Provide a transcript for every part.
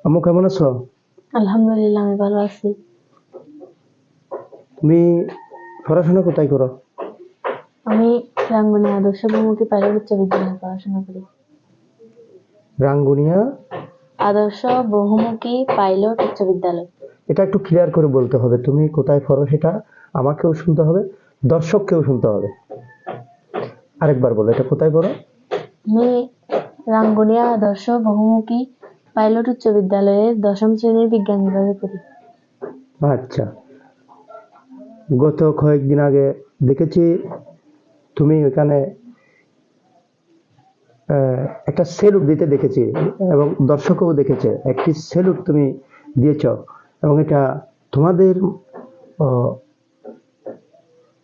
আম্মু কেমন আছো? আলহামদুলিল্লাহ, আমি ভালো আছি। তুমি পড়াশোনা কোথায় করো? আমি রাঙ্গুনিয়া আদর্শ বহুমুখী পাইলট উচ্চ বিদ্যালয়ে পড়াশোনা করি। রাঙ্গুনিয়া। আদর্শ বহুমুখী পাইলট উচ্চ বিদ্যালয়। এটা একটু ক্লিয়ার করে বলতে হবে, তুমি কোথায় পড়ো সেটা আমাকেও শুনতে হবে, দর্শককেও শুনতে হবে। আরেকবার বলো, এটা কোথায় পড়ো? আমি রাঙ্গুনিয়া আদর্শ বহুমুখী পাইলট উচ্চ বিদ্যালয়ের ১০ম শ্রেণীর বিজ্ঞান বিভাগে পড়ি। আচ্ছা, গত কয়েকদিন আগে দেখেছি তুমি ওখানে একটা সেলুট দিতে দেখেছি, এবং দর্শকও দেখেছে একটি সেলুট তুমি দিয়েছ, এবং এটা তোমাদের আহ,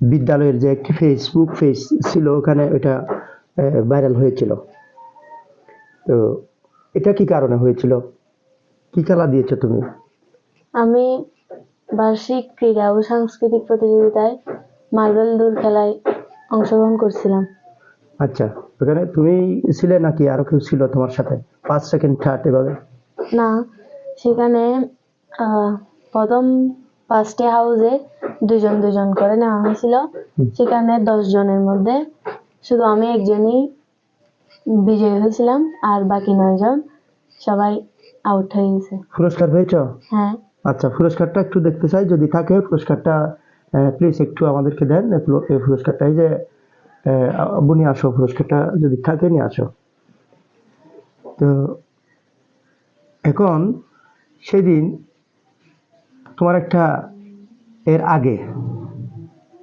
বিদ্যালয়ের যে একটি ফেসবুক পেজ ছিল ওখানে এটা ভাইরাল হয়েছিল। তো এটা কি কারণে হয়েছিল? কি খেলা দিয়েছো তুমি? আমি বার্ষিক ক্রীড়া ও সাংস্কৃতিক প্রতিযোগিতায় মার্বেল দৌড় খেলায় অংশগ্রহণ করছিলাম। আচ্ছা, ওখানে তুমি ছিলে নাকি আরো কেউ ছিল তোমার সাথে, ফার্স্ট সেকেন্ড থার্ড এভাবে? না, সেখানে প্রথম 5টি হাউসে দুজন দুজন করে নেওয়া হয়েছিল। সেখানে 10 জনের মধ্যে শুধু আমি একজনই বিজয়ী হয়েছিলাম, আর বাকি 9 জন সবাই আউট হয়ে গেছে। পুরস্কার পেয়েছো? হ্যাঁ, আচ্ছা, পুরস্কারটা একটু দেখতে চাই, যদি থাকে পুরস্কারটা প্লিজ একটু আমাদেরকে দেন। এই পুরস্কারটা, এই যে আব্বু নিয়ে আসো, পুরস্কারটা যদি থাকে নিয়ে আসো। তো এখন সেদিন তোমার একটা, এর আগে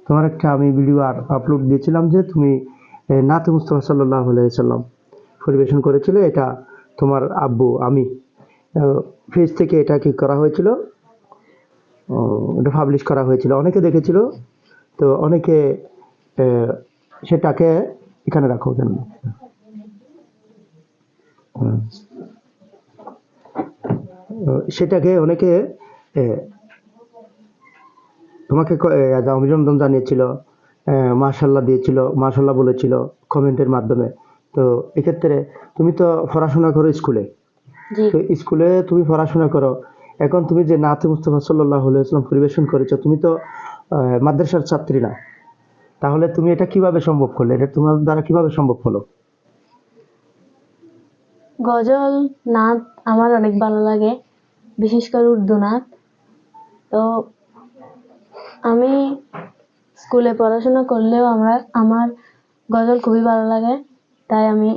তোমার একটা আমি ভিডিও আপলোড দিয়েছিলাম যে তুমি নাতে মুস্তাফা সাল্লাল্লাহু আলাইহি সাল্লাম পরিবেশন করেছিলে। এটা তোমার আব্বু, আমি পেজ থেকে এটা কি করা হয়েছিল, এটা পাবলিশ করা হয়েছিল, অনেকে দেখেছিল। তো অনেকে আহ, সেটাকে এখানে রাখো কেন, সেটাকে অনেকে আহ, তোমাকে অভিনন্দন জানিয়েছিল, মাশাল্লাহ দিয়েছিল, মাশাল্লাহ বলেছিল কমেন্টের মাধ্যমে। তো এক্ষেত্রে তুমি তো পড়াশোনা করো স্কুলে, জি। তো স্কুলে তুমি পড়াশোনা করো, এখন তুমি যে নাতে মুস্তাফা সাল্লাল্লাহু আলাইহি ওয়াসাল্লাম পরিবেশন করেছো, তুমি তো মাদ্রাসার ছাত্রী না, তাহলে তুমি এটা কিভাবে সম্ভব করলে? এটা তোমার দ্বারা কিভাবে সম্ভব হলো? গজল নাচ আমার অনেক ভালো লাগে, বিশেষ করে উর্দু নাচ। তো আমি স্কুলে পড়াশোনা করলেও আমার গজল খুবই ভালো লাগে, তাই আমি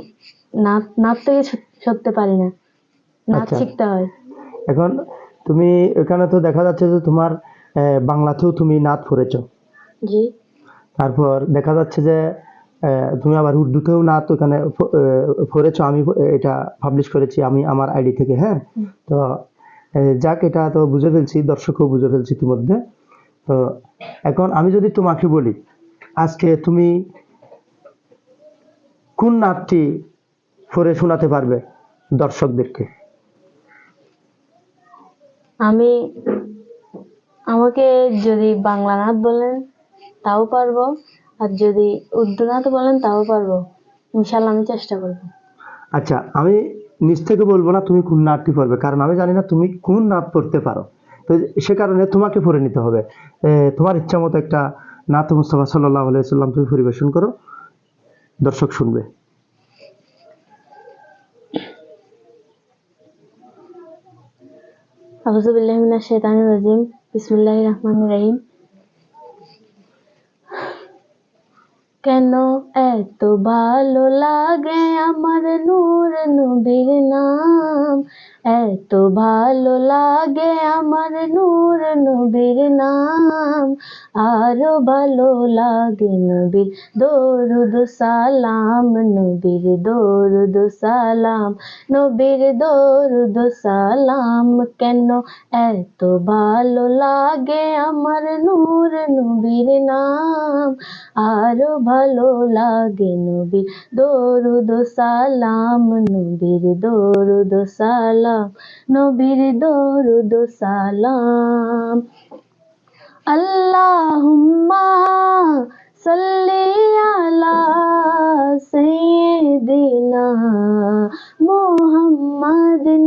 নাচ থেকে সরতে পারি না, নাচ আচ্ছা, শিখতে হয়। এখন তুমি এখানে তো দেখা যাচ্ছে যে তোমার বাংলাতেও তুমি নাত পড়েছো, জি। তারপর দেখা যাচ্ছে যে তুমি আবার উর্দুতেও নাত ওখানে পড়েছো। আমি এটা পাবলিশ করেছি আমি আমার আইডি থেকে, হ্যাঁ। তো যাক, এটা তো বুঝে ফেলছি, দর্শকও বুঝে ফেলছি ইতিমধ্যে। তো এখন আমি যদি তোমাকে বলি, আজকে তুমি কোন নাতটি পড়ে শোনাতে পারবে দর্শকদেরকে? আমি আমাকে যদি বাংলা নাচ বলেন তাও পারবো, আর যদি উর্দু নাচ বলেন তাও পারবো। ইনশাল্লাহ আমি চেষ্টা করবো। আচ্ছা, আমি নিজ থেকে বলবো না তুমি কোন নাতটি পড়বে, কারণ আমি জানি না তুমি কোন নাত পড়তে পারো। তো সে কারণে তোমাকে পড়ে নিতে হবে। তোমার ইচ্ছা মতো একটা নাত মুস্তাফা সাল্লাল্লাহু আলাইহি সাল্লাম তুমি পরিবেশন করো, দর্শক শুনবে। আউযু বিল্লাহি মিনাশ শাইতানির রাজিম। বিসমিল্লাহির রহমানির রহিম। কেন এত ভালো লাগে আমার নূর নবীর নাম, এত ভালো লাগে আমার নূর নবীর নাম, আরো ভালো লাগে নবীর দরুদ সালাম, নবীর দরুদ সালাম, নবীর দরুদ সালাম। কেন এত ভালো লাগে আমার নূর নবীর নাম, আরো ভালো লাগে নবীর দরুদ সালাম, নবীর দরুদ সালাম, নবীর দরুদ সালাম। আল্লাহুম্মা সাল্লি আলা সাইয়্যিদিনা মুহাম্মাদিন।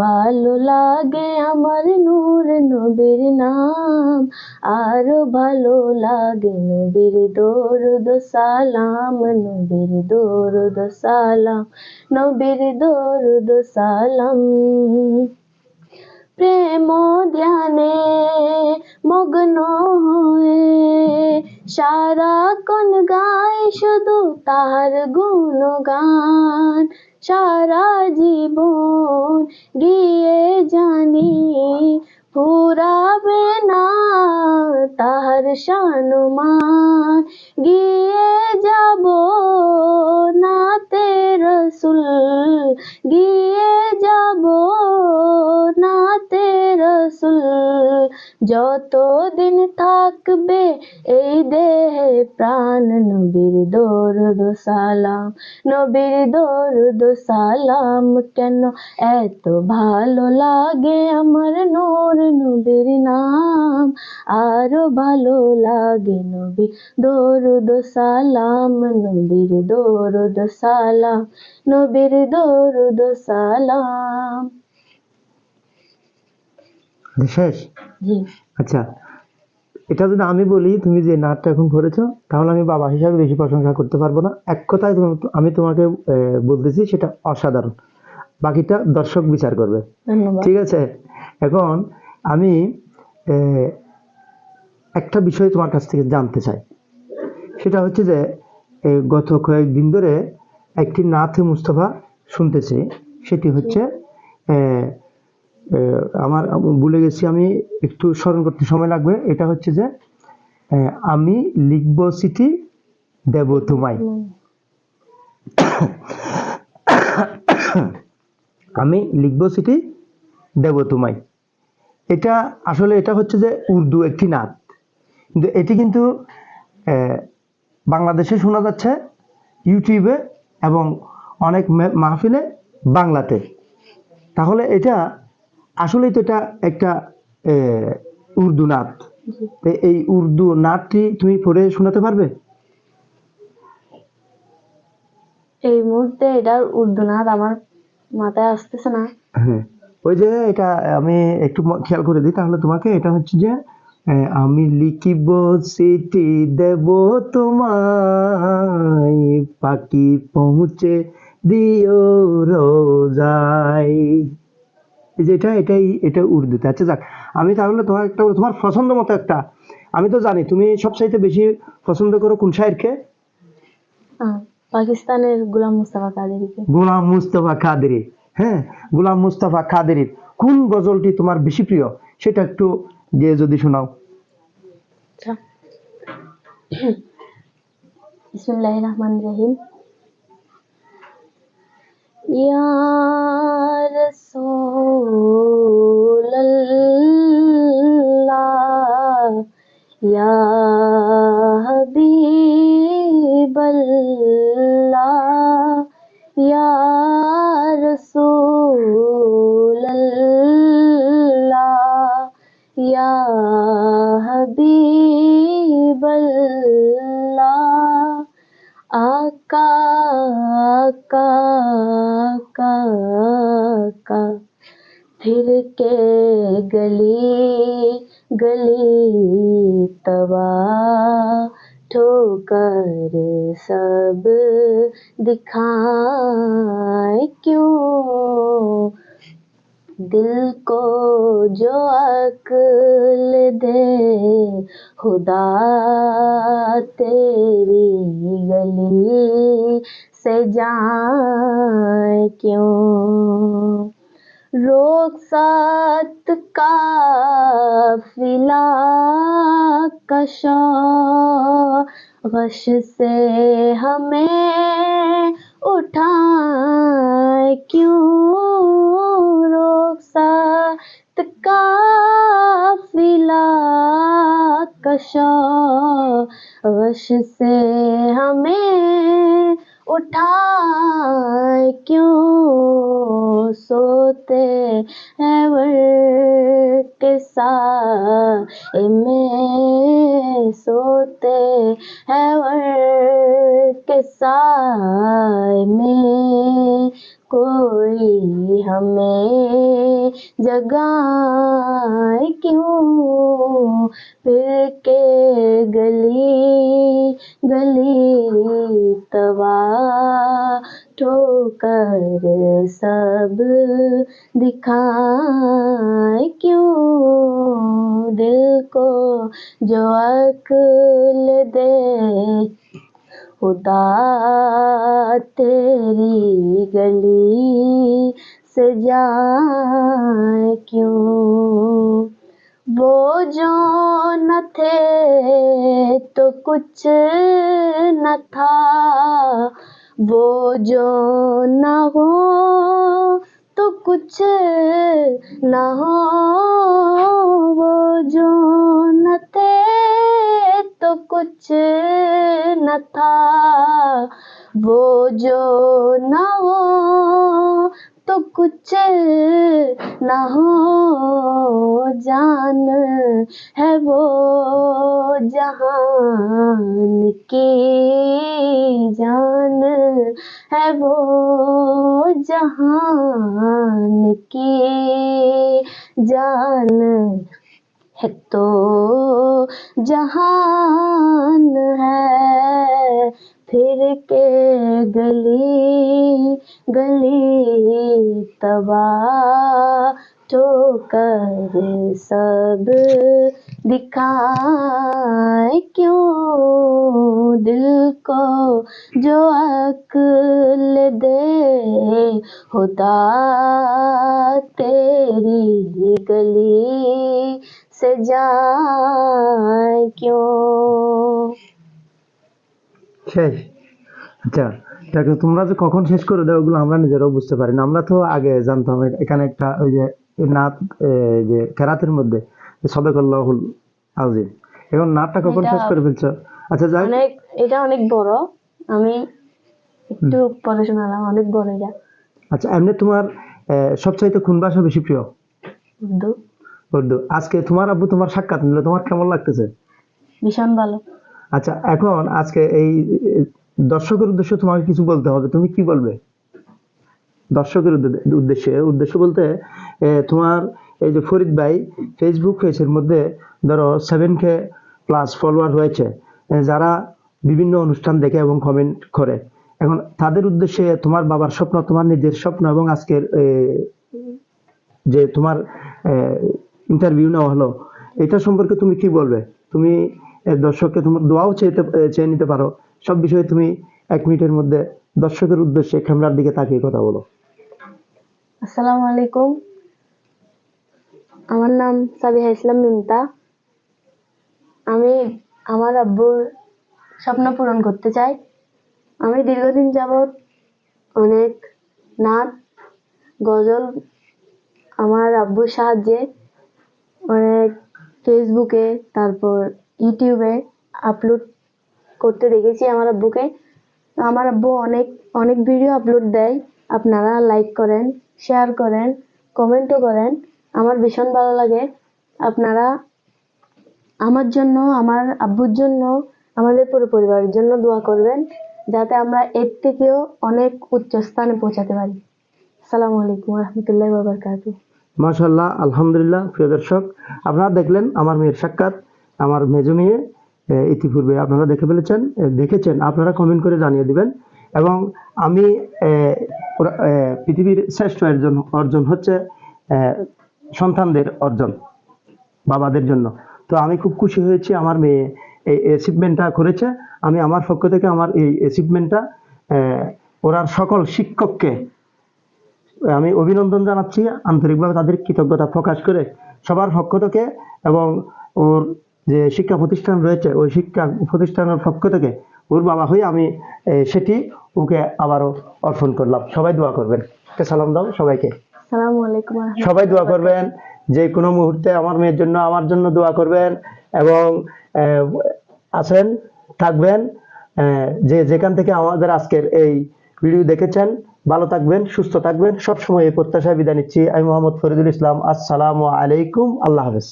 ভালো লাগে আমার নূর নবীর নাম, আরো ভালো লাগে নবীর দরুদ সালাম, নবীর দরুদ সালাম, নবীর দরুদ সালাম। প্রেম ধ্যানে মগ্ন হয়ে সারাক্ষণ গায় শুধু তার গুণগান, সারা জীবন গিয়ে জানি ফুরাবে না তার শানমান, গিয়ে যাব নাতে রসুল, গিয়ে যাব নাতে রসুল, যতদিন থাকবে এই দেহে প্রাণ, নবীর দরুদ সালাম, নবীর দরুদ সালাম। কেন এত ভালো লাগে আমার নূর নবীর নাম, আরো ভালো লাগে নবীর দরুদ সালাম, নবীর দরুদ সালাম, নবীর দরুদ সালাম। শেষ? জি। আচ্ছা, এটা যদি আমি বলি তুমি যে নাটটা এখন করেছো, তাহলে আমি বাবা হিসাবে বেশি প্রশংসা করতে পারবো না। এক কথায় আমি তোমাকে বলতেছি সেটা অসাধারণ, বাকিটা দর্শক বিচার করবে। ধন্যবাদ। ঠিক আছে, এখন আমি একটা বিষয় তোমার কাছ থেকে জানতে চাই। সেটা হচ্ছে যে গত কয়েকদিন ধরে একটি নাথে মুস্তফা শুনতেছি, সেটি হচ্ছে আমার ভুলে গেছি, আমি একটু স্মরণ করতে সময় লাগবে। এটা হচ্ছে যে আমি লিখব চিঠি দেব তোমায়, আমি লিখব চিঠি দেব তোমায়। এটা আসলে এটা হচ্ছে যে উর্দু একটি নাত, কিন্তু এটি কিন্তু বাংলাদেশে শোনা যাচ্ছে ইউটিউবে এবং অনেক মাহফিলে বাংলাতে। তাহলে এটা আসলেই তো এটা একটা উর্দু নাত। এই উর্দু নাতটি তুমি পড়ে শোনাতে পারবে? এই মুহূর্তে এটার উর্দু নাত আমার মাথায় আসতেছে না। হ্যাঁ, ওই যে এটা আমি একটু খেয়াল করে দিই তাহলে তোমাকে। এটা হচ্ছে যে আমি লিখিব চিঠি দেব তোমায়, পাখি পৌঁছে দিও রোজাই। এই যে এটা উর্দুতে। আচ্ছা যাক, আমি তাহলে তোমার একটা তোমার পছন্দ মতো একটা, আমি তো জানি তুমি সবচাইতে বেশি পছন্দ করো কোন শায়েরকে? পাকিস্তানের গোলাম মুস্তাফা কাদেরীকে। গোলাম মুস্তফা কাদেরী। হ্যাঁ, গোলাম মুস্তফা কাদেরীর কোন গজলটি তোমার বেশি প্রিয় সেটা একটু গিয়ে যদি শোনাও। আচ্ছা, বিসমিল্লাহির রহমানির রহিম। ইয়া রাসূলাল্লাহ, ইয়া হাবিবাল্লাহ, ইয়া রাসূলাল্লাহ, ইয়া হাবিবাল্লাহ। आका आका आका आका, फिर के गली गली तवा, ठोकर सब दिखाए क्यों, दिल को जो अक्ल दे खुदा, तेरी गली से जाए क्यों। रुखसत काफिला कशा, गश से हमें उठाए क्यों, रुखसत काफिला कशा, गश से हमें उठाए क्यों, सोते हैं वर के साए में, सोते हैं वर के साए में, कोई हमें जगाए क्यों, फिर के गली गली तवा ठोकर सब दिखाए क्यों, दिल को जो अक्ल दे खुदा तेरी गली से जाए क्यों, वो जो न थे तो कुछ न था, वो जो न हो तो कुछ न हो, वो जो न थे तो कुछ न था, वो जो न हो तो कुछ न हो, जान है वो जहान की, जान है वो जहान की, जान है तो जहान है, फिर के गली गली तबा ठोकर सब दिखाए क्यों, दिल को जो अक्ल दे खुदा तेरी गली से जाए क्यों। শেষ। আচ্ছা, দেখো তোমরা যে কখন শেষ করে দাও ওগুলো আমরা নিজেরাও বুঝতে পারি না। আমরা তো আগে জানতাম এখানে একটা ওই যে নাত যে কেরাতের মধ্যে সদাকাল্লাহুল আযীম, এখন নাতটা কখন এটা শেষ করে ফেলছো? আচ্ছা যাই, এটা অনেক বড়, আমি একটু পরে শোনালাম, অনেক বড় এটা। আচ্ছা এমনি তোমার সবচাইতে কোন ভাষা বেশি প্রিয়? উর্দু। উর্দু। আজকে তোমার আব্বু তোমার সাক্ষাৎ নিল, তোমার কেমন লাগতেছে? ভীষণ ভালো। আচ্ছা এখন আজকে এই দর্শকের উদ্দেশ্যে তোমাকে কিছু বলতে হবে, তুমি কি বলবে দর্শকের উদ্দেশ্য বলতে তোমার এই যে ফরিদ ভাই ফেসবুক পেজের মধ্যে ধরো 7K প্লাস ফলোয়ার হয়েছে, যারা বিভিন্ন অনুষ্ঠান দেখে এবং কমেন্ট করে, এখন তাদের উদ্দেশ্যে তোমার বাবার স্বপ্ন, তোমার নিজের স্বপ্ন এবং আজকের যে তোমার ইন্টারভিউ নেওয়া হলো এটা সম্পর্কে তুমি কি বলবে? তুমি দর্শককে তোমার দোয়াও চেয়ে নিতে পারো, সব বিষয়ে তুমি 1 মিনিটের মধ্যে দর্শকের উদ্দেশ্যে ক্যামেরার দিকে তাকিয়ে কথা বলো। আসসালামু আলাইকুম, আমার নাম সাবিহা ইসলাম মিন্তা। আমি আমার আব্বুর স্বপ্ন পূরণ করতে চাই। আমি দীর্ঘদিন যাবৎ অনেক নাত গজল আমার আব্বুর সাহায্যে অনেক ফেসবুকে তারপর ইউটিউবে আপলোড করতে দেখেছি আমার আব্বুকে। আমার আব্বু অনেক অনেক ভিডিও আপলোড দেয়, আপনারা লাইক করেন, শেয়ার করেন, কমেন্টও করেন, আমার ভীষণ ভালো লাগে। আপনারা আমার জন্য, আমার আব্বুর জন্য, আমাদের পুরো পরিবারের জন্য দোয়া করবেন, যাতে আমরা এর থেকেও অনেক উচ্চ স্থানে পৌঁছাতে পারি। আসসালামু আলাইকুম ওয়া রাহমাতুল্লাহি ওয়া বারাকাতুহু। মাশাআল্লাহ, আলহামদুলিল্লাহ। প্রিয় দর্শক, আপনারা দেখলেন আমার মেয়ের সাক্ষাৎ, আমার মেজো মেয়ে। ইতিপূর্বে আপনারা দেখেছেন, আপনারা কমেন্ট করে জানিয়ে দিবেন। এবং আমি পৃথিবীর শ্রেষ্ঠ অর্জন হচ্ছে সন্তানদের অর্জন, বাবাদের জন্য। তো আমি খুব খুশি হয়েছি আমার মেয়ে এই অ্যাচিভমেন্টটা করেছে। আমি আমার পক্ষ থেকে আমার এই অ্যাচিভমেন্টটা ওনার সকল শিক্ষককে আমি অভিনন্দন জানাচ্ছি, আন্তরিকভাবে তাদের কৃতজ্ঞতা প্রকাশ করে সবার পক্ষ থেকে, এবং ওর যে শিক্ষা প্রতিষ্ঠান রয়েছে ওই শিক্ষা প্রতিষ্ঠানের পক্ষ থেকে ওর বাবা হয়ে আমি সেটি ওকে আবারও অর্পণ করলাম। সবাই দোয়া করবেন, একটা সালাম দাও সবাইকে। আসসালামু আলাইকুম ওয়া রাহমাতুল্লাহি। সবাই দোয়া করবেন, যে কোনো মুহূর্তে আমার মেয়ের জন্য, আমার জন্য দোয়া করবেন। এবং আছেন, থাকবেন, যে যেখান থেকে আমাদের আজকের এই ভিডিও দেখেছেন, ভালো থাকবেন, সুস্থ থাকবেন, সবসময় এই প্রত্যাশায় বিদায় নিচ্ছি। আমি মোহাম্মদ ফরিদুল ইসলাম। আসসালামু আলাইকুম, আল্লাহ হাফেজ।